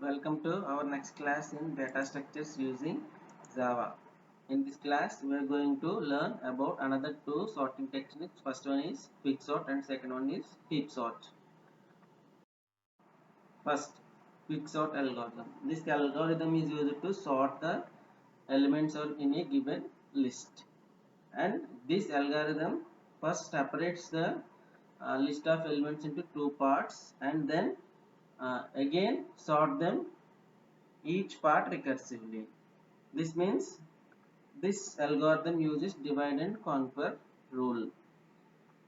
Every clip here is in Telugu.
Welcome to our next class in data structures using Java. In this class, we are going to learn about another two sorting techniques. First one is quicksort and second one is heap sort. First, quicksort algorithm. This algorithm is used to sort the elements in a given list. And this algorithm first separates the list of elements into two parts and then again sort them each part recursively. This means this algorithm uses divide and conquer rule.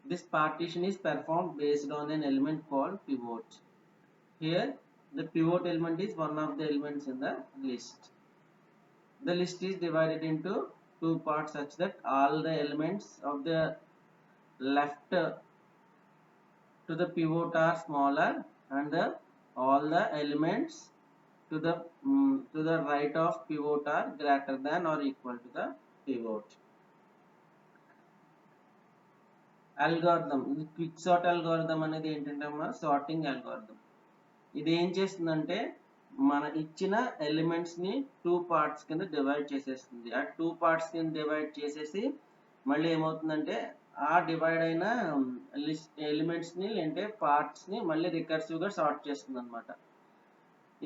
This partition is performed based on an element called pivot. Here the pivot element is one of the elements in the list. The list is divided into two parts such that all the elements of the left to the pivot are smaller and all the elements to the right of pivot are greater than or equal to the pivot. Algorithm, quicksort algorithm అనేది ఏంటంటే మన సార్టింగ్ algorithm. ఇది ఏం చేస్తుందంటే మన ఇచ్చిన ఎలిమెంట్స్ ని టూ పార్ట్స్ కింద డివైడ్ చేసేస్తుంది. ఆ టూ పార్ట్స్ కింద డివైడ్ చేసేసి మళ్ళీ ఏమవుతుందంటే ఆ డివైడ్ అయిన లిస్ట్ ఎలిమెంట్స్ ని అంటే పార్ట్స్ ని మళ్ళీ రికర్సివ్ గా సార్ట్ చేస్తుంది అనమాట.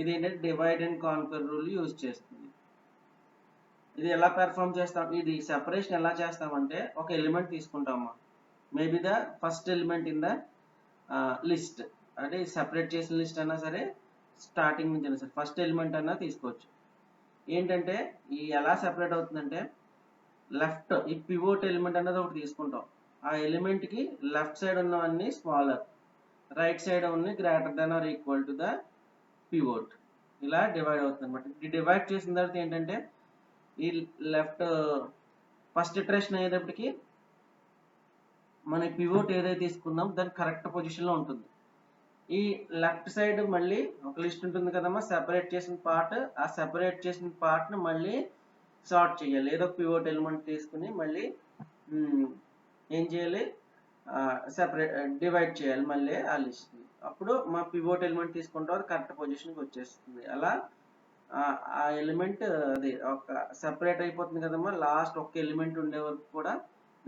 ఇది ఏంటంటే divide and conquer rule use చేస్తుంది. ఇది ఎలా పెర్ఫామ్ చేస్తాం, ఇది సెపరేషన్ ఎలా చేస్తామంటే ఒక ఎలిమెంట్ తీసుకుంటాము, maybe the first element in the list, అంటే సెపరేట్ చేసిన లిస్ట్ అయినా సరే స్టార్టింగ్ నుంచి అయినా సరే ఫస్ట్ ఎలిమెంట్ అయినా తీసుకోవచ్చు. ఏంటంటే ఈ ఎలా సెపరేట్ అవుతుందంటే లెఫ్ట్ ఈ పివోట్ ఎలిమెంట్ అనేది ఒకటి తీసుకుంటాం, ఆ ఎలిమెంట్ కి లెఫ్ట్ సైడ్ ఉన్నవన్నీ స్మాలర్, రైట్ సైడ్ ఉన్నవి greater than or equal to the pivot. ఇలా డివైడ్ అవుతుంది అనమాట. ఇది డివైడ్ చేసిన తర్వాత ఏంటంటే ఈ లెఫ్ట్ ఫస్ట్ ఇటరేషన్ అయ్యేటప్పటికి మన పివోట్ ఏదైతే తీసుకుందాం దాని కరెక్ట్ పొజిషన్ లో ఉంటుంది. ఈ లెఫ్ట్ సైడ్ మళ్ళీ ఒక లిస్ట్ ఉంటుంది కదమ్మా, సెపరేట్ చేసిన పార్ట్, ఆ సెపరేట్ చేసిన పార్ట్ ని మళ్ళీ సార్ట్ చేయాలి. ఏదో పివోట్ ఎలిమెంట్ తీసుకుని మళ్ళీ ఏం చేయాలి, సెపరేట్ డివైడ్ చేయాలి మళ్ళీ ఆ లిస్ట్ ని. అప్పుడు మా పివోట్ ఎలిమెంట్ తీసుకుంటాం, అది కరెక్ట్ పొజిషన్కి వచ్చేస్తుంది. అలా ఆ ఎలిమెంట్ అది ఒక సెపరేట్ అయిపోతుంది కదమ్మా, లాస్ట్ ఒక ఎలిమెంట్ ఉండే వరకు కూడా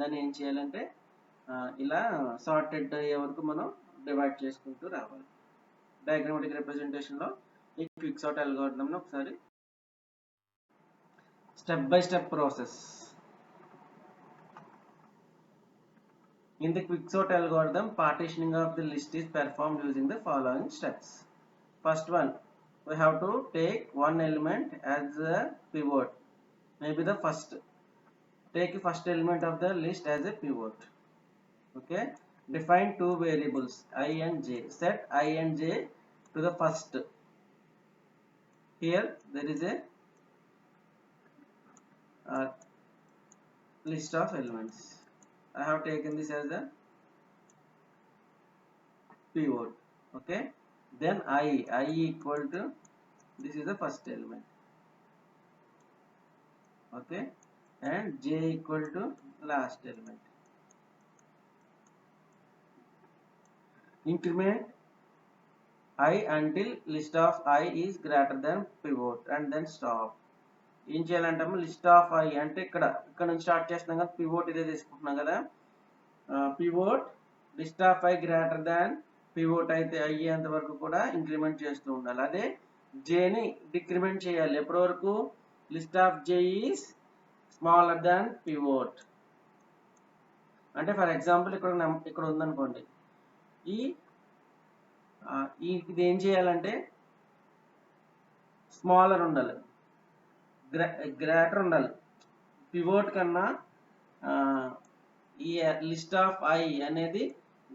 దాన్ని ఏం చేయాలంటే ఇలా సార్టెడ్ అయ్యే వరకు మనం డివైడ్ చేసుకుంటూ రావాలి. డయాగ్రామాటిక్ రిప్రజెంటేషన్ లో ఈ క్విక్సార్ట్ అల్గోరిథం ని ఒకసారి step by step process. In the quicksort algorithm, partitioning of the list is performed using the following steps. First one, we have to take one element as a pivot, maybe the first. Take the first element of the list as a pivot. Okay. Define two variables I and j. Set I and j to the first. Here there is a list of elements. I have taken this as a pivot. Okay. Then I equal to, this is the first element. Okay. And j equal to last element. Increment I until list of I is greater than pivot and then stop. ఏం చేయాలంటాము, లిస్ట్ ఆఫ్ ఐ అంటే ఇక్కడ నుంచి స్టార్ట్ చేస్తున్నాం కదా, పివోట్ ఇదే తీసుకుంటున్నాం కదా, pivot list of I greater than pivot అయితే అయ్యేంత వరకు కూడా ఇంక్రిమెంట్ చేస్తూ ఉండాలి. అదే జేని డిక్రిమెంట్ చేయాలి ఎప్పటి వరకు, list of J is smaller than pivot. అంటే ఫర్ ఎగ్జాంపుల్ ఇక్కడ ఉందనుకోండి, ఇది ఏం చేయాలంటే స్మాలర్ ఉండాలి, గ్రేటర్ ఉండాలి. పివోట్ కన్నా ఈ లిస్ట్ ఆఫ్ ఐ అనేది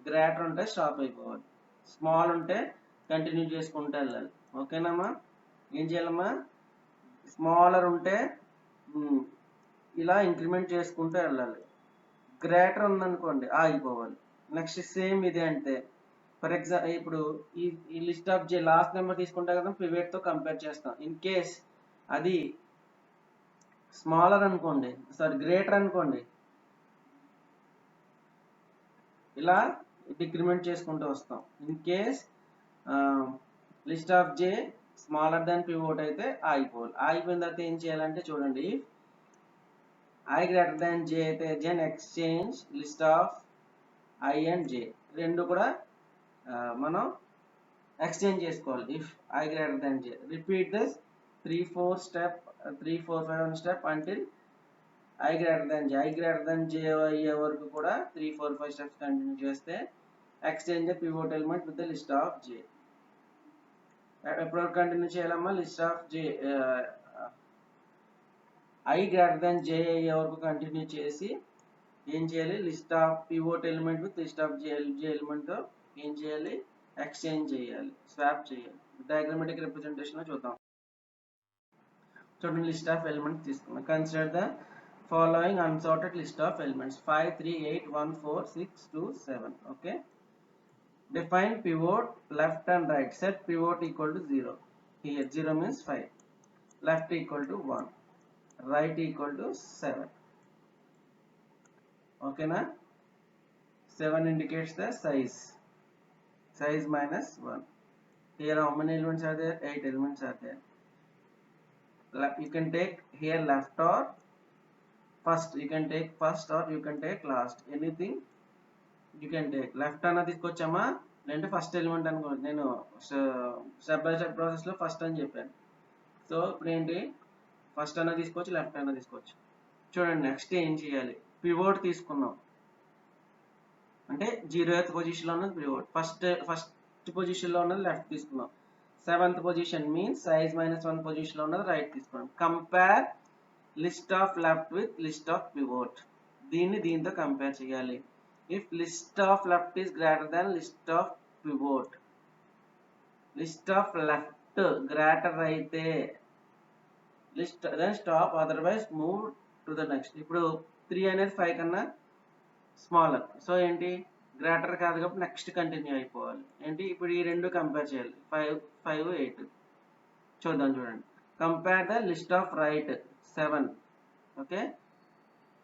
గ్రేటర్ ఉంటే స్టాప్ అయిపోవాలి, స్మాల్ ఉంటే కంటిన్యూ చేసుకుంటూ వెళ్ళాలి. ఓకేనమ్మా. ఏం చేయాలమ్మా, స్మాలర్ ఉంటే ఇలా ఇంక్రిమెంట్ చేసుకుంటూ వెళ్ళాలి, గ్రేటర్ ఉందనుకోండి ఆగిపోవాలి. నెక్స్ట్ సేమ్ ఇదే అంటే ఫర్ ఎగ్జాంపుల్ ఇప్పుడు ఈ list of J last number తీసుకుంటే కదా పివోట్ తో కంపేర్ చేస్తాం. ఇన్ కేస్ అది స్మాలర్ అనుకోండి, సారీ గ్రేటర్ అనుకోండి, ఇలా డిక్రిమెంట్ చేసుకుంటూ వస్తాం. In case list of J smaller than pivot అయితే ఆగిపోవాలి. ఆగిపోయిన తర్వాత ఏం చేయాలంటే చూడండి, I గ్రేటర్ దాన్ జే అయితే then exchange list of I and J రెండు కూడా మనం ఎక్స్చేంజ్ చేసుకోవాలి. If I greater than J repeat this 3 4 5 step until I greater than J. I greater than J అయ్యే వరకు కూడా 3 4 5 స్టెప్స్ కంటిన్యూ చేస్తే exchange the pivot element with the list of J. ఎప్పుడు కంటిన్యూ చేయాలమ్మా? List of J I greater than J అయ్యే వరకు కంటిన్యూ చేసి ఏం చేయాలి? List of pivot element with list of J element ఏం చేయాలి? ఎక్స్చేంజ్ చేయాలి, స్వాప్ చేయాలి. డయాగ్రమాటిక్ రిప్రజెంటేషన్ లో చూద్దాం. చూడండి, లిస్ట్ ఆఫ్ ఎలిమెంట్స్ తీసుకున్నాం. Consider the following unsorted list of elements 5 3 8 1 4 6 2 7. Okay, define pivot left and right. Set pivot equal to 0. Here 0 means 5, left equal to 1, right equal to 7. Okay na? 7 indicates the size minus 1. Here how many elements are there? 8 elements are there. You can take here left or first. You can take first or you can take last. Anything you can take. Left అన్న తీసుకొచ్చామా లేదంటే ఫస్ట్ ఎలిమెంట్ అనుకో. నేను స్టెప్ బై స్టెప్ ప్రాసెస్ లో ఫస్ట్ అని చెప్పాను. సో ఇప్పుడు ఏంటి, ఫస్ట్ అన్న తీసుకోవచ్చు, లెఫ్ట్ అన్న తీసుకోవచ్చు. చూడండి, నెక్స్ట్ ఏం చేయాలి? పివోట్ తీసుకున్నాం అంటే 0th పొజిషన్ లో ఉన్నది పివోట్. ఫస్ట్ పొజిషన్ లో ఉన్నది లెఫ్ట్ తీసుకున్నాం. 7th position means size -1 position లో ఉన్నది రైట్ తీసుకున్నాం. Compare list of left with list of pivot. దీంతో కంపేర్ చేయాలి. If list of left is greater than list of pivot, list of left greater అయితే list then stop, otherwise move to the next. ఇప్పుడు 3 అనేది 5 కన్నా స్మాలర్, సో ఏంటి గ్రేటర్ కాదు కాబట్టి నెక్స్ట్ కంటిన్యూ అయిపోవాలి. ఏంటి ఇప్పుడు ఈ రెండు కంపేర్ చేయాలి. 5 8 చూద్దాం. చూడండి, compare the list of right 7. Okay,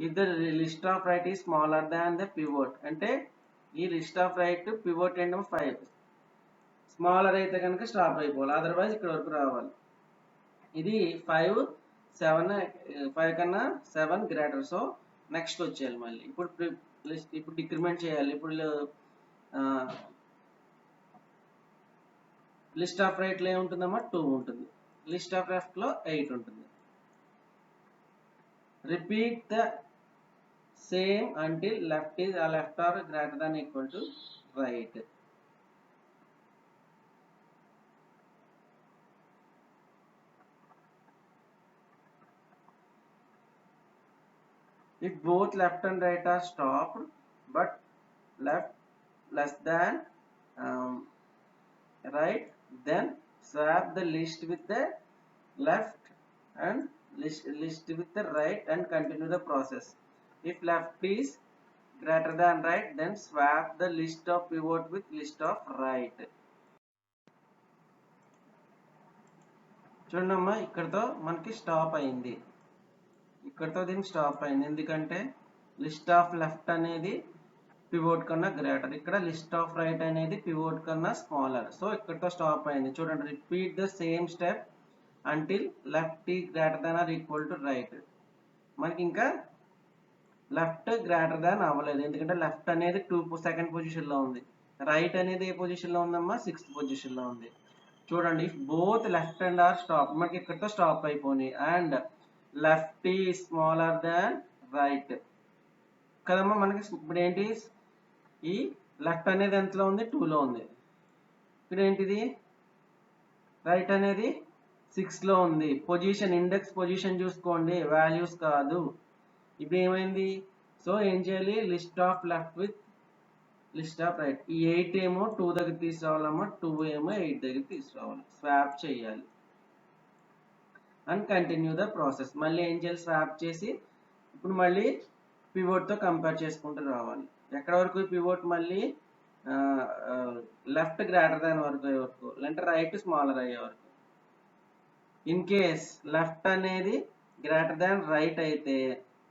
if the list of right is smaller than the pivot, అంటే ఈ లిస్ట్ ఆఫ్ రైట్ పివోట్ ఏంటో 5 స్మాలర్ అయితే కనుక స్టాప్ అయిపోవాలి, అదర్వైజ్ ఇక్కడ వరకు రావాలి. ఇది 5 కన్నా 7 గ్రేటర్, సో నెక్స్ట్ వచ్చేయాలి. మళ్ళీ ఇప్పుడు డిక్రిమెంట్ చేయాలి. ఇప్పుడు లిస్ట్ ఆఫ్ రైట్ లో ఏముంటుందమ్మా? 2 ఉంటుంది. లిస్ట్ ఆఫ్ లెఫ్ట్ లో 8 ఉంటుంది. Repeat the same until left or greater than equal to right. If both left and right are stopped but left less than right, then swap the list with the left and list with the right and continue the process. If left is greater than right, then swap the list of pivot with list of right. చూడమ్మా, ఇక్కడతో మనకి స్టాప్ అయింది. ఇక్కడతో దీనికి స్టాప్ అయింది, ఎందుకంటే లిస్ట్ ఆఫ్ లెఫ్ట్ అనేది పివోట్ కన్నా గ్రేటర్, ఇక్కడ లిస్ట్ ఆఫ్ రైట్ అనేది పివోట్ కన్నా స్మాలర్, సో ఇక్కడతో స్టాప్ అయింది. చూడండి, repeat the same step until left is greater than or equal to right. మనకి ఇంకా లెఫ్ట్ గ్రేటర్ దాన్ అవ్వలేదు, ఎందుకంటే లెఫ్ట్ అనేది 2nd పొజిషన్ లో ఉంది, రైట్ అనేది ఏ పొజిషన్ లో ఉందమ్మా? 6th పొజిషన్ లో ఉంది. చూడండి, both left and R stop, మనకి ఇక్కడతో స్టాప్ అయిపోయి అండ్ లెఫ్ట్ ఈ స్మాలర్ దాన్ రైట్ కదమ్మా. మనకి ఇప్పుడు ఏంటి, ఈ లెఫ్ట్ అనేది ఎంతలో ఉంది? 2 లో ఉంది. ఇక్కడ ఏంటిది, రైట్ అనేది 6 లో ఉంది. పొజిషన్ ఇండెక్స్ పొజిషన్ చూసుకోండి, వాల్యూస్ కాదు. ఇప్పుడు ఏమైంది, సో ఏం చేయాలి? List of left with list of right. ఈ 8 ఏమో 2 దగ్గర తీసుకురావాలమ్మా, 2 ఏమో 8 దగ్గర తీసుకురావాలి, స్వాప్ చేయాలి అండ్ కంటిన్యూ ద ప్రాసెస్. మళ్ళీ ఏం చేయాలి? స్వాప్ చేసి ఇప్పుడు మళ్ళీ పివోట్ తో కంపేర్ చేసుకుంటూ రావాలి. ఎక్కడ వరకు పివోట్? మళ్ళీ లెఫ్ట్ గ్రేటర్ దాన్ వరకు లేదంటే రైట్ స్మాలర్ అయ్యే వరకు. ఇన్ కేస్ లెఫ్ట్ అనేది గ్రేటర్ దాన్ రైట్ అయితే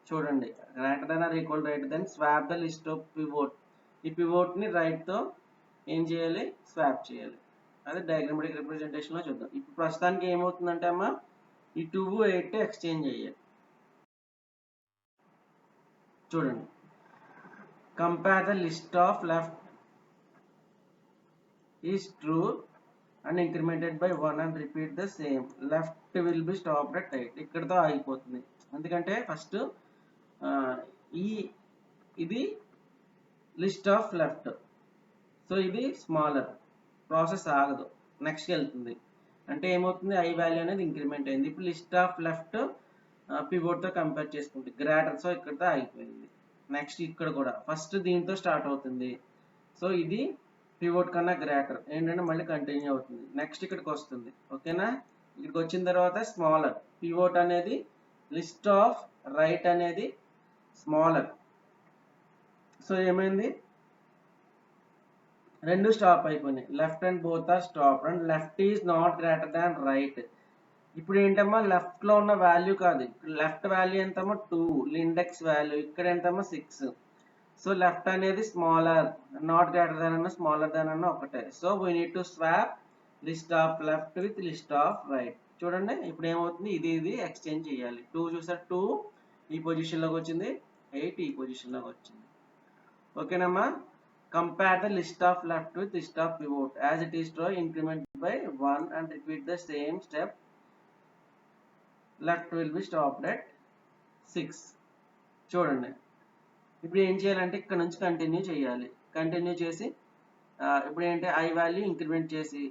చూడండి, greater than or equal right, then swap the list of pivot. ఈ పివోట్ ని రైట్ తో ఏం చేయాలి? స్వాప్ చేయాలి. అదే డయాగ్రామాటిక్ రిప్రజెంటేషన్లో చూద్దాం. ఇప్పుడు ప్రస్తుతానికి ఏమవుతుందంటే అమ్మా ఈ 2, 8 ఎక్స్చేంజ్ అయ్యాయి. చూడండి, compare the list of left is true and incremented by 1 and repeat the same. Left will be stopped at 8. ఇక్కడతో ఆగిపోతుంది. ఎందుకంటే ఫస్ట్ ఇది లిస్ట్ ఆఫ్ లెఫ్ట్, సో ఇది స్మాలర్, ప్రాసెస్ ఆగదు, నెక్స్ట్ వెళ్తుంది. అంటే ఏమవుతుంది, ఐ వాల్యూ అనేది ఇంక్రిమెంట్ అయింది. ఇప్పుడు లిస్ట్ ఆఫ్ లెఫ్ట్ పివోట్తో కంపేర్ చేసుకుంటే గ్రేటర్, సో ఇక్కడతో ఆగిపోయింది. నెక్స్ట్ ఇక్కడ కూడా ఫస్ట్ దీంతో స్టార్ట్ అవుతుంది, సో ఇది పివోట్ కన్నా గ్రేటర్ ఏంటంటే మళ్ళీ కంటిన్యూ అవుతుంది. నెక్స్ట్ ఇక్కడికి వస్తుంది. ఓకేనా, ఇక్కడికి వచ్చిన తర్వాత స్మాలర్ పివోట్ అనేది లిస్ట్ ఆఫ్ రైట్ అనేది స్మాలర్, సో ఏమైంది, రెండు స్టాప్ అయిపోయినాయి. Left and both R stop and left is not greater than right. ఇప్పుడు ఏంటమ్మా లెఫ్ట్ లో ఉన్న వాల్యూ కాదు, లెఫ్ట్ వాల్యూ ఎంతమ్మా 2, ఇండెక్స్ వాల్యూ ఇక్కడ ఎంతమ్మా 6. సో లెఫ్ట్ అనేది స్మాలర్, నాట్ గ్రేటర్ దాన్ అన్న స్మాలర్ దాన్ అన్న ఒకటే. So we need to swap list of left with list of right. చూడండి ఇప్పుడు ఏమవుతుంది, ఇది ఎక్స్చేంజ్ చేయాలి. 2 చూసారు, 2 ఈ పొజిషన్లోకి వచ్చింది, 8 ఈ పొజిషన్లోకి వచ్చింది. ఓకేనమ్మా, compare the list of left with list of pivot as it is to increment by 1 and repeat the same step. Left will be stopped at 6. చూడండి ఇప్పుడు ఏం చేయాలంటే ఇక్కడ నుంచి కంటిన్యూ చేయాలి. కంటిన్యూ చేసి ఇప్పుడు ఏంటి ఐ వాల్యూ ఇంక్రిమెంట్ చేసి,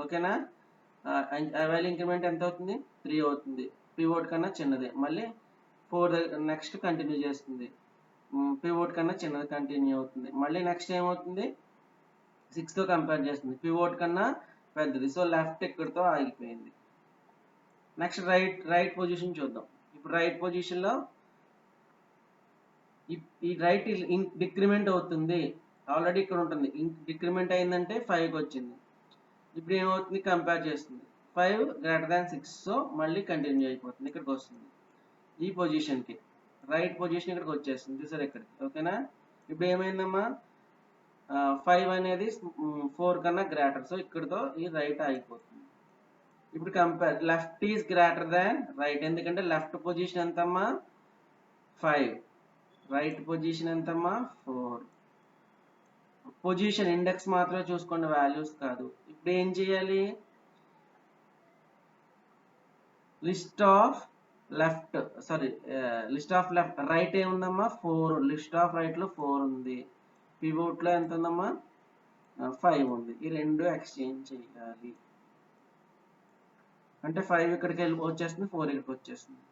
ఓకేనా, ఐ వాల్యూ ఇంక్రిమెంట్ ఎంత అవుతుంది, 3 అవుతుంది, పివోట్ కన్నా చిన్నది. మళ్ళీ 4 నెక్స్ట్ కంటిన్యూ చేస్తుంది, పివోట్ కన్నా చిన్నది కంటిన్యూ అవుతుంది. మళ్ళీ నెక్స్ట్ ఏమవుతుంది, 6తో కంపేర్ చేస్తుంది, పివోట్ కన్నా పెద్దది. సో లెఫ్ట్ ఇక్కడితో ఆగిపోయింది. నెక్స్ట్ రైట్ పొజిషన్ చూద్దాం. ఇప్పుడు రైట్ పొజిషన్లో ఈ రైట్ డిక్రిమెంట్ అవుతుంది, ఆల్రెడీ ఇక్కడ ఉంటుంది, డిక్రిమెంట్ అయిందంటే 5కి వచ్చింది. ఇప్పుడు ఏమవుతుంది, కంపేర్ చేస్తుంది, 5 గ్రేటర్ దాన్ 6, సో మళ్ళీ కంటిన్యూ అయిపోతుంది, ఇక్కడికి వస్తుంది ఈ పొజిషన్కి, రైట్ పొజిషన్ ఇక్కడికి వచ్చేస్తుంది చూసారు ఇక్కడికి. ఓకేనా, ఇప్పుడు ఏమైందమ్మా 5 అనేది 4 కన్నా గ్రేటర్, సో ఇక్కడితో ఈ రైట్ ఆగిపోతుంది. ఇప్పుడు compare left is greater than right, ఎందుకంటే లెఫ్ట్ పొజిషన్ ఎంతమ్మా 5, రైట్ పొజిషన్ ఎంతమ్మా 4. పొజిషన్ ఇండెక్స్ మాత్రమే చూసుకోండి, వాల్యూస్ కాదు. ఇప్పుడు ఏం చేయాలి, లిస్ట్ ఆఫ్ లెఫ్ట్ రైట్ ఏముందమ్మా 4, లిస్ట్ ఆఫ్ రైట్ లో 4 ఉంది, పివోట్ లో ఎంత ఉందమ్మా 5 ఉంది. ఈ రెండు ఎక్స్చేంజ్ చేయాలి అంటే 5 ఇక్కడికి వచ్చేస్తుంది, 4 ఇక్కడికి వచ్చేస్తుంది.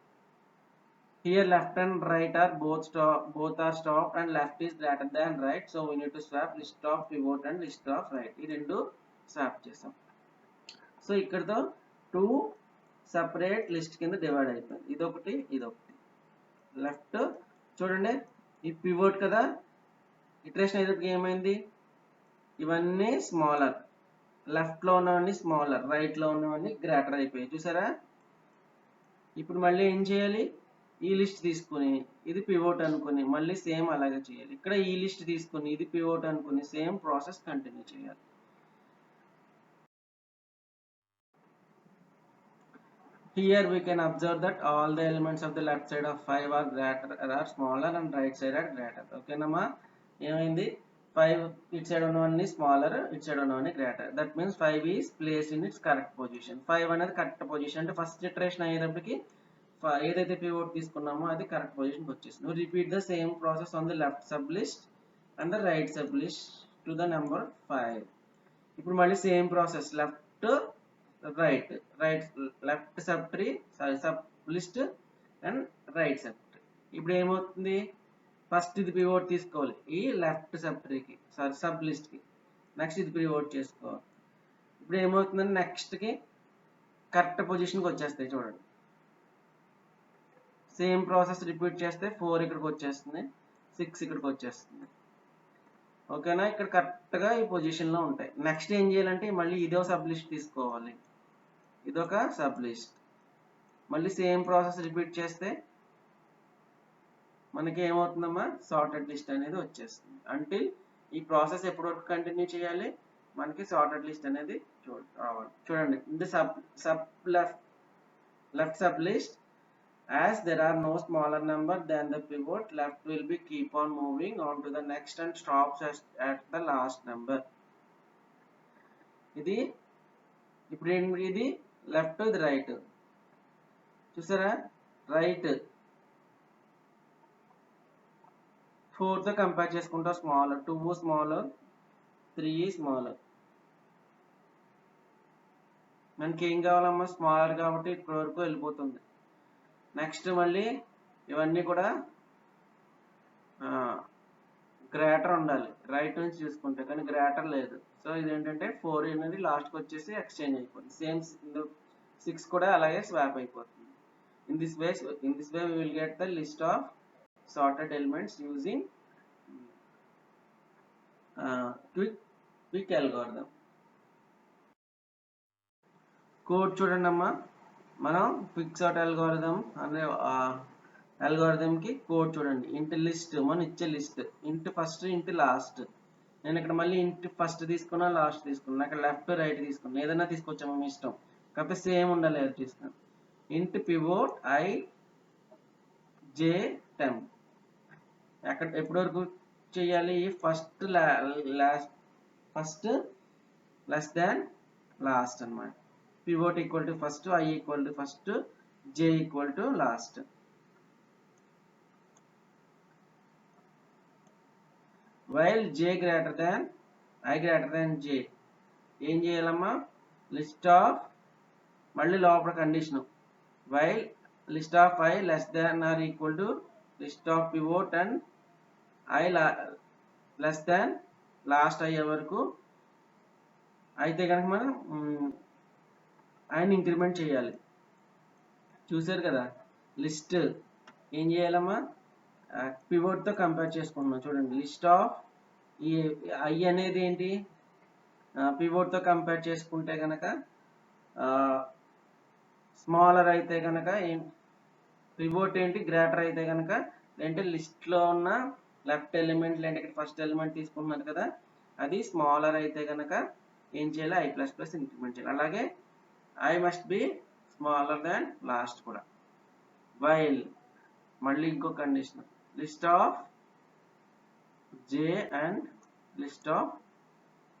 Here left and right are both are stopped and left is greater than right, so we need to swap list of pivot and list of right. ఈ రెండు స్వాప్ చేసాం. సో ఇక్కడతో 2 సెపరేట్ లిస్ట్ కింద డివైడ్ అయిపోయింది, ఇదొకటి ఇదొకటి. లెఫ్ట్ చూడండి ఈ పివోట్ కదా, ఇటరేషన్ అయ్యేటప్పటికి ఏమైంది, ఇవన్నీ స్మాలర్, లెఫ్ట్ లో ఉన్నవన్నీ స్మాలర్, రైట్ లో ఉన్నవన్నీ గ్రేటర్ అయిపోయాయి చూసారా. ఇప్పుడు మళ్ళీ ఏం చేయాలి, ఈ లిస్ట్ తీసుకుని ఇది పివోట్ అనుకుని మళ్ళీ సేమ్ అలాగే చేయాలి. ఇక్కడ ఈ లిస్ట్ తీసుకుని ఇది పివోట్ అనుకుని సేమ్ ప్రాసెస్ కంటిన్యూ చేయాలి. Here we can observe that all the elements of the left side of 5 are greater, are smaller and right side are greater. ఓకేనమ్మా, ఏమైంది 5 ఇట్ సైడ్ ఉన్నవన్నీ స్మాలర్, ఇట్ సైడ్ ఉన్నవన్నీ greater. That means 5 is place in it's correct position. 5 అనేది కరెక్ట్ పొజిషన్, అంటే ఫస్ట్ ఇటరేషన్ అయ్యేటప్పటికి ఏదైతే పివోట్ తీసుకున్నామో అది కరెక్ట్ పొజిషన్కి వచ్చేసింది. Repeat the same process on the left sub list and the right sub list to the number 5. ఇప్పుడు మళ్ళీ same process left right, left sub tree, sub list and right sub tree. ఇప్పుడు ఏమవుతుంది, ఫస్ట్ ఇది పివోట్ తీసుకోవాలి ఈ లెఫ్ట్ సబ్ ట్రీకి, సబ్ లిస్ట్కి, నెక్స్ట్ ఇది పివోట్ చేసుకోవాలి. ఇప్పుడు ఏమవుతుందంటే నెక్స్ట్కి కరెక్ట్ పొజిషన్కి వచ్చేస్తాయి చూడండి. సేమ్ ప్రాసెస్ రిపీట్ చేస్తే 4 ఇక్కడికి వచ్చేస్తుంది, 6 ఇక్కడికి వచ్చేస్తుంది. ఓకేనా, ఇక్కడ కరెక్ట్గా ఈ పొజిషన్లో ఉంటాయి. నెక్స్ట్ ఏం చేయాలంటే మళ్ళీ ఇదో సబ్ లిస్ట్ తీసుకోవాలి, ఇదొక సబ్ లిస్ట్, మళ్ళీ సేమ్ ప్రాసెస్ రిపీట్ చేస్తే మనకి ఏమవుతుందమ్మా సార్టెడ్ లిస్ట్ అనేది వచ్చేస్తుంది. అంటే ఈ ప్రాసెస్ ఎప్పటి వరకు కంటిన్యూ చేయాలి, మనకి సార్టెడ్ లిస్ట్ అనేది రావాలి. చూడండి ఇది sub left sub list, as there are no smaller number than the pivot, left will be keep on moving on to the next and stops at the last number. ఇది ఇప్పుడు ఇది లెఫ్ట్ ఇది రైట్ చూసారా, రైట్ 4 తో కంపేర్ చేసుకుంటా స్మాలర్, 2 స్మాలర్, 3 స్మాలర్. మనకి ఏం కావాలమ్మా, స్మాలర్ కాబట్టి ఇప్పటి వరకు వెళ్ళిపోతుంది. నెక్స్ట్ మళ్ళీ ఇవన్నీ కూడా గ్రేటర్ ఉండాలి రైట్ నుంచి చూసుకుంటే, కానీ గ్రేటర్ లేదు. సో ఇదేంటంటే 4 అనేది లాస్ట్కి వచ్చేసి ఎక్స్చేంజ్ అయిపోతుంది. సేమ్ 6 కూడా అలాగే స్వాప్ అయిపోతుంది. In this way we will get the list of sorted elements using quick algorithm. Code చూడండి అమ్మా, మనం క్విక్ సార్ట్ అల్గోరిథం అనే అల్గోరిథంకి కోడ్ చూడండి. ఇంటి లిస్ట్ మనం ఇచ్చే లిస్ట్, ఇంటి ఫస్ట్ ఇంటి లాస్ట్. నేను ఇక్కడ మళ్ళీ ఇంటి ఫస్ట్ తీసుకున్నా, లాస్ట్ తీసుకున్నా, అక్కడ లెఫ్ట్ రైట్ తీసుకున్నా, ఏదైనా తీసుకొచ్చాము మీ ఇష్టం, కాకపోతే సేమ్ ఉండాలి అది తీసుకున్నాను. ఇంటి పివోట్ I J టెంప్. అక్కడ ఎప్పటి వరకు చేయాలి, ఫస్ట్ లెస్ దాన్ లాస్ట్ అన్నమాట. pivot equal to first, I equal to first, J equal to last. While J greater than I greater than J, ఏం చేయాలమ్మా, లిస్ట్ ఆఫ్ మళ్ళీ లోపల condition, while list of I less than or equal to list of pivot and I less than last అయ్యే వరకు అయితే కనుక మనం ఆయన ఇంక్రిమెంట్ చేయాలి. చూసారు కదా, లిస్ట్ ఏం చేయాలమ్మా, పివోట్తో కంపేర్ చేసుకుంటున్నాం. చూడండి లిస్ట్ ఆఫ్ ఈ I అనేది ఏంటి, పివోట్తో కంపేర్ చేసుకుంటే కనుక స్మాలర్ అయితే కనుక పివోట్ ఏంటి గ్రేటర్ అయితే కనుక, లేదంటే లిస్ట్లో ఉన్న లెఫ్ట్ ఎలిమెంట్ లేదంటే ఇక్కడ ఫస్ట్ ఎలిమెంట్ తీసుకుంటున్నారు కదా, అది స్మాలర్ అయితే కనుక ఏం చేయాలి, I++ ఇంక్రిమెంట్ చేయాలి. అలాగే I must be smaller than last కూడా. While మళ్ళీ ఇంకో condition, list of J and list of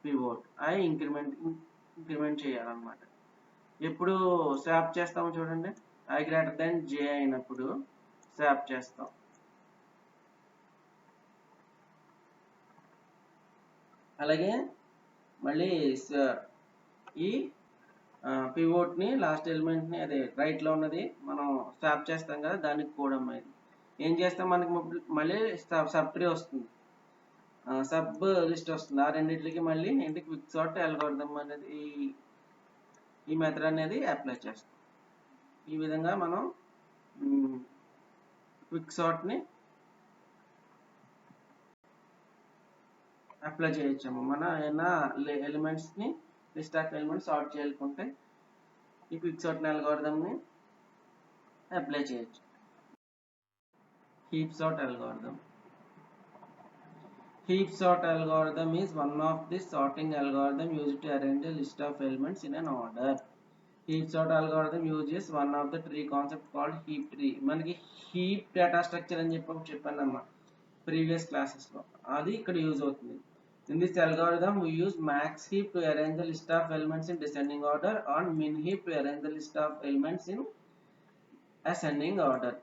pivot I increment చేయాలన్నమాట. ఎప్పుడు స్వాప్ చేస్తాము చూడండి, I greater than J అయినప్పుడు స్వాప్ చేస్తాం. అలాగే మళ్ళీ ఈ పివోట్ ని లాస్ట్ ఎలిమెంట్ ని అదే రైట్ లో ఉన్నది మనం స్వాప్ చేస్తాం కదా, దానికి కూడా అమ్మాయి ఏం చేస్తాం, మనకి మళ్ళీ సబ్ ట్రీ వస్తుంది, సబ్ లిస్ట్ వస్తుంది. ఆ రెండింటికి మళ్ళీ ఏంటి క్విక్ సార్ట్ అల్గోరిథం అనేది ఈ మెథడ్ అనేది అప్లై చేస్తాం. ఈ విధంగా మనం క్విక్ సార్ట్ ని అప్లై చేయొచ్చాము. మన ఏమైనా ఎలిమెంట్స్ ని లిస్ట్ ఆఫ్ ఎలిమెంట్స్ సార్ట్ చేయాలనుకుంటే ఈ క్విక్ సార్ట్ అల్గోరిథం ని అప్లై చేయొచ్చు. heap sort algorithm. Heap sort algorithm is one of the sorting algorithm used to arrange a list of elements in an order. Heap sort algorithm uses one of the tree concept called heap tree. మనకి heap data structure అని చెప్పానమ్మా ప్రీవియస్ క్లాసెస్ లో, అది ఇక్కడ యూజ్ అవుతుంది. In this algorithm we use max heap to arrange the list of elements in descending order and min heap to arrange the list of elements in ascending order.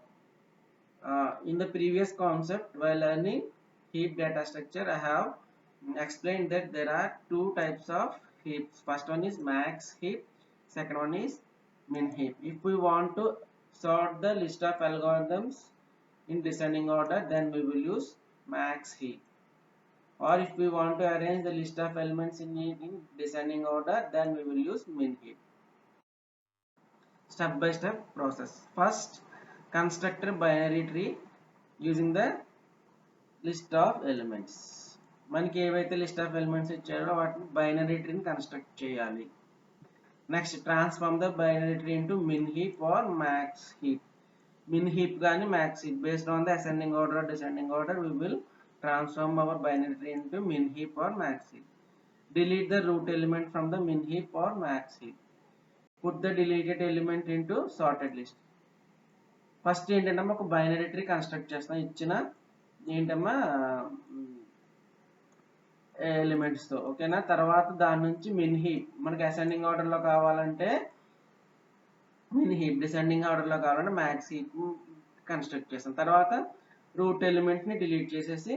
In the previous concept, while learning heap data structure, I have explained that there are two types of heaps. First one is max heap, second one is min heap. If we want to sort the list of algorithms in descending order, then we will use max heap. Or if we want to arrange the list of elements in descending order, then we will use min heap. Step by step process. First, construct a binary tree using the list of elements. మనకి ఏవైతే లిస్ట్ ఆఫ్ ఎలిమెంట్స్ ఇచ్చారో వాటిని బైనరీ ట్రీని కన్స్ట్రక్ట్ చేయాలి. Next transform the binary tree into min heap or max heap. Min heap కానీ max heap based on the ascending order descending order we will transform our binary tree into min heap or max heap. delete the root element from the min heap or max heap. Put the deleted element into sorted list. First ఏంటంటే ఒక బైనరీ ట్రీ కన్స్ట్రక్ట్ చేస్తాం ఇచ్చిన ఏంటమ్మా ఎలిమెంట్స్తో, ఓకేనా. తర్వాత దాని నుంచి మిన్ హీప్, మనకి అసెండింగ్ ఆర్డర్లో కావాలంటే మిన్ హీప్, డిసెండింగ్ ఆర్డర్లో కావాలంటే మ్యాక్స్ హీప్ కన్స్ట్రక్ట్ చేస్తాం. తర్వాత రూట్ ఎలిమెంట్ని డిలీట్ చేసేసి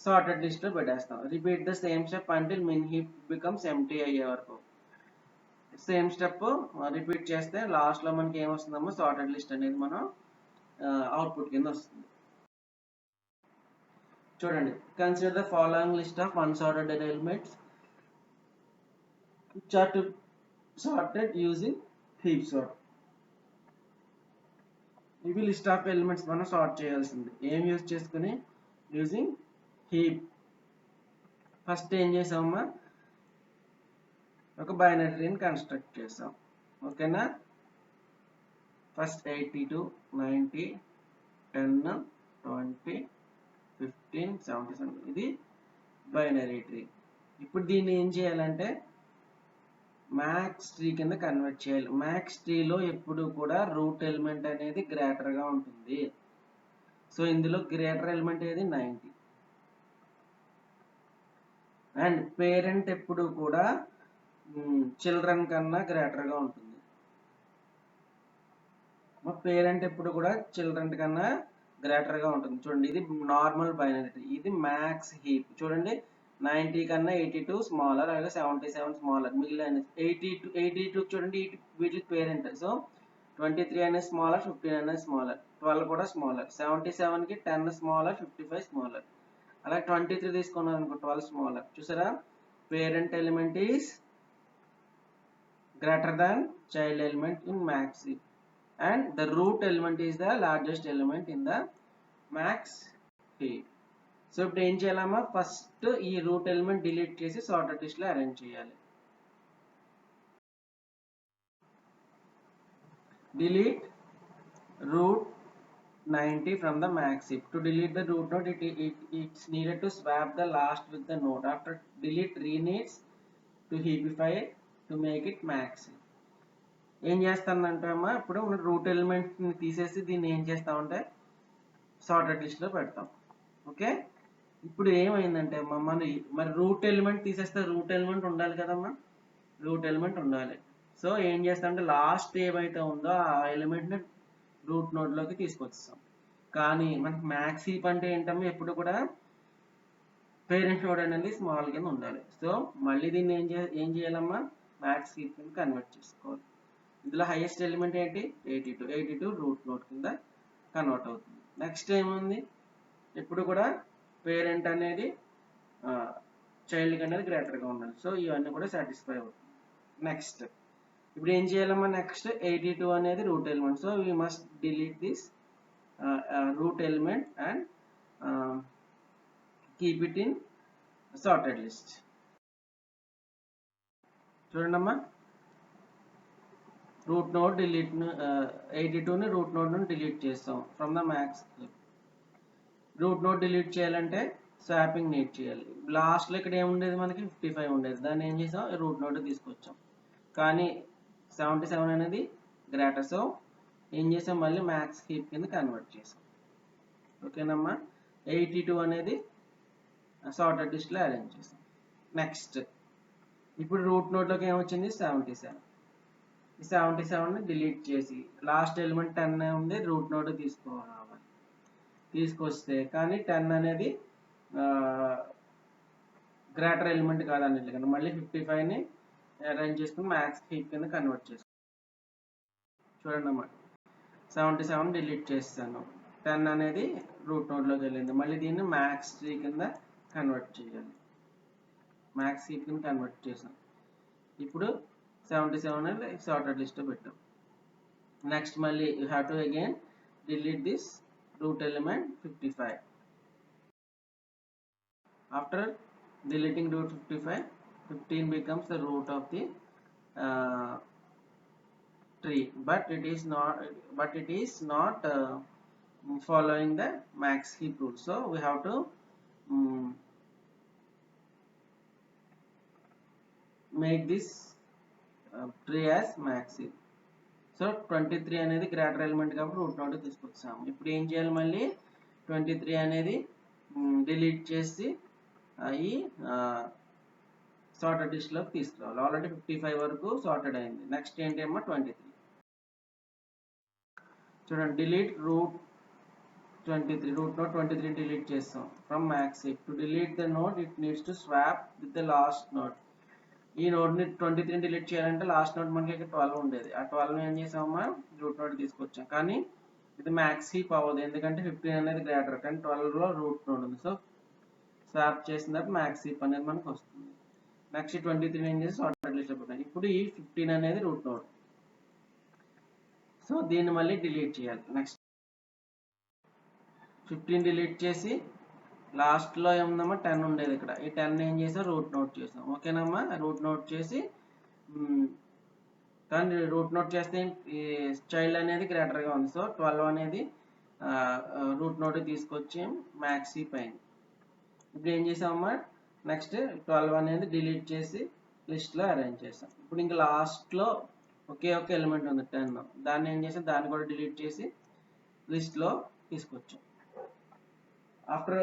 సార్టెడ్ లిస్ట్లో పెట్టేస్తాం. Repeat the same step until min heap becomes empty అయ్యే వరకు సేమ్ స్టెప్ రిపీట్ చేస్తే లాస్ట్లో మనకి ఏమొస్తుందమ్మో సార్టెడ్ లిస్ట్ అనేది మనం అవుట్పుట్ కింద వస్తుంది. చూడండి, consider the following list of unsorted elements which are to sorted using heap sort. ఇవి లిస్ట్ ఆఫ్ ఎలిమెంట్స్ మనం సార్ట్ చేయాల్సింది ఏం యూజ్ చేసుకుని, యూజింగ్ హీప్. ఫస్ట్ ఏం చేసామమ్మా, ఒక బైనరీ ట్రీని కన్స్ట్రక్ట్ చేసాం, ఓకేనా. ఫస్ట్ 82, 90, 10, 20, 15, 77 ఇది బైనరీ ట్రీ. ఇప్పుడు దీన్ని ఏం చేయాలంటే మ్యాక్స్ ట్రీ కింద కన్వర్ట్ చేయాలి. మ్యాక్స్ ట్రీలో ఎప్పుడు కూడా రూట్ ఎలిమెంట్ అనేది గ్రేటర్గా ఉంటుంది. సో ఇందులో గ్రేటర్ ఎలిమెంట్ ఏది 90 అండ్ పేరెంట్ ఎప్పుడు కూడా చిల్డ్రన్ కన్నా గ్రేటర్గా ఉంటుంది. పేరెంట్ ఎప్పుడు కూడా చిల్డ్రన్ కన్నా గ్రేటర్గా ఉంటుంది. చూడండి, ఇది నార్మల్ బైనరీ ట్రీ, ఇది మ్యాక్స్ హీప్. చూడండి, 90 కన్నా 82 స్మాలర్, అలాగే 77 స్మాలర్. మిగిలిన 82 చూడండి వీటికి పేరెంట్. సో 23 అనేది స్మాలర్, 15 అనేది స్మాలర్, 12 కూడా స్మాలర్. 77కి 10 smaller, 55 smaller. అలాగే 23 తీసుకున్నాం అనుకో 12 స్మాలర్. చూసారా, parent element is greater than child element in max heap and the root element is the largest element in the max heap. So ఇప్పుడు ఏం చేయాలమ్మా, ఫస్ట్ ఈ రూట్ ఎలిమెంట్ డిలీట్ చేసి సార్టెడ్ లిస్ట్ లో అరేంజ్ చేయాలి. delete root 90 from the max heap. To delete the root node, it's needed to swap the last with the node. After delete, needs to heapify to make it max heap. ఏం చేస్తానంటే అమ్మా, ఇప్పుడు రూట్ ఎలిమెంట్ని తీసేసి దీన్ని ఏం చేస్తామంటే సార్టెడ్ లిస్ట్లో పెడతాం, ఓకే. ఇప్పుడు ఏమైందంటే అమ్మా, మరి రూట్ ఎలిమెంట్ తీసేస్తే రూట్ ఎలిమెంట్ ఉండాలి కదమ్మా, రూట్ ఎలిమెంట్ ఉండాలి. సో ఏం చేస్తామంటే లాస్ట్ ఏమైతే ఉందో ఆ ఎలిమెంట్ని రూట్ నోడ్లోకి తీసుకొస్తాం. కానీ మనకి మ్యాక్స్ హీప్ అంటే ఏంటమ్మా, ఎప్పుడు కూడా పేరెంట్ నోడ్ అనేది స్మాల్ కింద ఉండాలి. సో మళ్ళీ దీన్ని ఏం చేయాలమ్మా, మ్యాక్స్ హీప్ కింద కన్వర్ట్ చేసుకోవాలి. ఇందులో హైయెస్ట్ ఎలిమెంట్ ఏంటి, 82 రూట్ నోడ్ కింద కన్వర్ట్ అవుతుంది. నెక్స్ట్ ఏముంది, ఎప్పుడు కూడా పేరెంట్ అనేది చైల్డ్ అనేది గ్రేటర్గా ఉండాలి. సో ఇవన్నీ కూడా సాటిస్ఫై అవుతుంది. నెక్స్ట్ ఇప్పుడు ఏం చేయాలమ్మా, నెక్స్ట్ 82 అనేది root element. So we must delete this root element and keep it in sorted list. చూడండి అమ్మా, రూట్ నోడ్ డిలీట్ 82ని రూట్ నోడ్ నుండి డిలీట్ చేస్తాం from the max. Root node delete చేయాలంటే స్వాపింగ్ నీడ్ చేయాలి. లాస్ట్లో ఇక్కడ ఏముండేది మనకి 55 ఉండేది, దాన్ని ఏం చేసాం రూట్ నోడ్ తీసుకొచ్చాం. కానీ 77 అనేది గ్రేటర్, సో ఏం చేసాం మళ్ళీ మ్యాక్స్ హీప్ కింద కన్వర్ట్ చేసాం, ఓకేనమ్మా. 82 అనేది సార్టెడ్ లిస్ట్లో అరేంజ్ చేసాం. నెక్స్ట్ ఇప్పుడు రూట్ నోడ్లోకి ఏమొచ్చింది 77. ఈ 77ని డిలీట్ చేసి లాస్ట్ ఎలిమెంట్ 10 ఉంది, రూట్ నోడ్ తీసుకోవాలి. తీసుకొస్తే కానీ 10 అనేది గ్రేటర్ ఎలిమెంట్ కాదన్నట్లు కదా, మళ్ళీ 55ని అరేంజ్ చేసుకుని మ్యాక్స్ హీప్ కింద కన్వర్ట్ చేసుకో. చూడండి అన్నమాట, 77 డిలీట్ చేస్తాను, 10 అనేది రూట్ నోడ్లోకి వెళ్ళింది. మళ్ళీ దీన్ని మ్యాక్స్ ట్రీ కింద కన్వర్ట్ చేయాలి, మ్యాక్స్ హీప్ కింద కన్వర్ట్ చేసాం. ఇప్పుడు 77 అనేది సార్టెడ్ లిస్ట్ పెట్టాం. నెక్స్ట్ మళ్ళీ you have to again delete this root element 55. After deleting root 55, 15 becomes the root of the tree, but it is not following the max heap rule. So we have to make this tree as max heap. So 23 అనేది గ్రేటర్ ఎలిమెంట్ కాబట్టి రూట్ నోడ్ తీసుకొచ్చాము. ఇప్పుడు ఏం చేయాలి, మళ్ళీ 23 అనేది డిలీట్ చేసి అవి సార్టెడ్ లిస్ట్లోకి తీసుకురావాలి. ఆల్రెడీ 55 వరకు సార్టెడ్ అయింది. నెక్స్ట్ ఏంటి అమ్మా 23. చూడండి, delete root 23, root node 23 delete చేస్తాం from max heap. To delete the node it needs to swap with the last node. ఈ నోడ్ని 23 డిలీట్ చేయాలంటే లాస్ట్ నోడ్ మనకి ఇక్కడ 12 ఉండేది. ఆ 12 ఏం చేసామమ్మా, రూట్ నోడ్ తీసుకొచ్చాం. కానీ ఇది మ్యాక్స్ హీప్ అవ్వదు, ఎందుకంటే 15 అనేది గ్రేటర్, కానీ 12లో రూట్ నోడ్ ఉంది. సో స్వాప్ చేసిన తర్వాత మ్యాక్స్ హీప్ అనేది మనకు వస్తుంది. నెక్స్ట్ 23 ఏం చేసి సార్టెడ్ లిస్ట్ అయిపోతాయి. ఇప్పుడు ఈ 15 అనేది రూట్ నోడ్. సో దీన్ని మళ్ళీ డిలీట్ చేయాలి. నెక్స్ట్ 15 డిలీట్ చేసి లాస్ట్లో ఏముందమ్మా 10 ఉండేది ఇక్కడ. ఈ 10 ఏం చేసాం, రూట్ నోట్ చేసాం. ఓకేనమ్మా, రూట్ నోట్ చేసి కానీ రూట్ నోట్ చేస్తే ఈ చైల్డ్ అనేది గ్రేటర్గా ఉంది. సో 12 అనేది రూట్ నోట్ తీసుకొచ్చి మ్యాక్స్ హీప్ అయింది. ఇప్పుడు ఏం చేసామమ్మా, నెక్స్ట్ 12 అనేది డిలీట్ చేసి లిస్ట్లో అరేంజ్ చేసాం. ఇప్పుడు ఇంకా లాస్ట్లో ఒకే ఒక ఎలిమెంట్ ఉంది 10, దాన్ని ఏం చేసాం, దాన్ని కూడా డిలీట్ చేసి లిస్ట్లో తీసుకొచ్చాం. After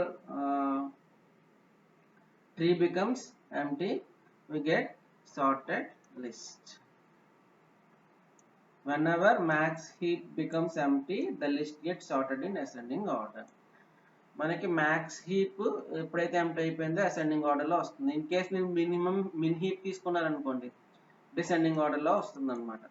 tree becomes empty, we get sorted list. Whenever max heap becomes empty, the list gets sorted in ascending order. మనకి మ్యాక్స్ హీప్ ఎప్పుడైతే ఎంప్టీ అయిపోయిందో అసెండింగ్ ఆర్డర్లో వస్తుంది. ఇన్ కేస్ మీరు మిన్ హీప్ తీసుకున్నారనుకోండి, డిసెండింగ్ ఆర్డర్లో వస్తుంది అనమాట.